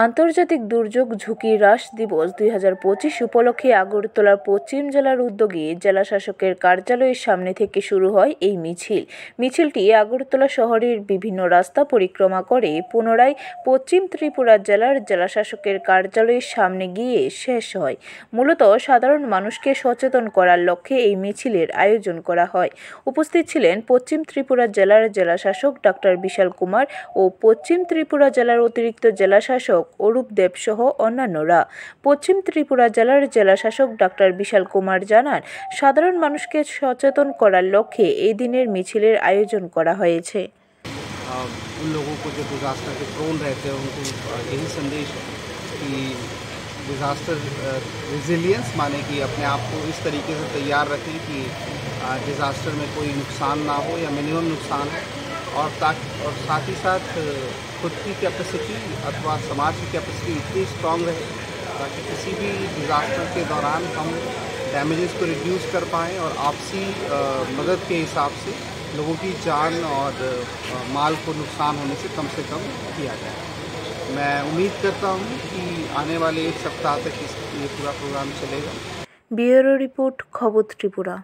আন্তর্জাতিক দুর্যোগ ঝুঁকি হ্রাস দিবস 2025 উপলক্ষে আগরতলার পশ্চিম জেলার উদ্যোগে জেলা শাসকের কার্যালয়ের সামনে থেকে শুরু হয় এই মিছিলটি আগরতলা শহরের বিভিন্ন রাস্তা পরিক্রমা করে পুনরায় পশ্চিম ত্রিপুরা জেলার জেলা শাসকের কার্যালয়ের সামনে গিয়ে শেষ হয়। মূলত সাধারণ মানুষকে সচেতন করার লক্ষ্যে এই মিছিলের আয়োজন করা হয়। উপস্থিত ছিলেন পশ্চিম ত্রিপুরা জেলার জেলা শাসক ডক্টর বিশাল কুমার ও পশ্চিম ত্রিপুরা জেলার অতিরিক্ত জেলা শাসক অরূপ দেব সহ অন্যান্যরা। পশ্চিম ত্রিপুরা জেলার জেলা শাসক ডক্টর বিশাল কুমার জানান, সাধারণ মানুষকে সচেতন করার লক্ষ্যে এই দিনের মিছিলের আয়োজন করা হয়েছে। उन लोगों को जो डिज़ास्टर के प्रोन रहते हैं उनको यही संदेश है कि डिज़ास्टर रेजिलियंस माने कि अपने आप को इस तरीके से तैयार रखें कि डिज़ास्टर में कोई नुकसान ना हो या मिनिमम नुकसान हो, और साथ ही साथ खुद की कैपेसिटी अथवा समाज की कैपेसिटी इतनी स्ट्रॉन्ग रहे ताकि किसी भी डिज़ास्टर के दौरान हम डैमेजेस को रिड्यूस कर पाएँ और आपसी मदद के हिसाब से लोगों की जान और माल को नुकसान होने से कम किया जाए। मैं उम्मीद करता हूँ कि आने वाले एक सप्ताह तक ये पूरा प्रोग्राम चलेगा। ब्यूरो रिपोर्ट, खबर त्रिपुरा।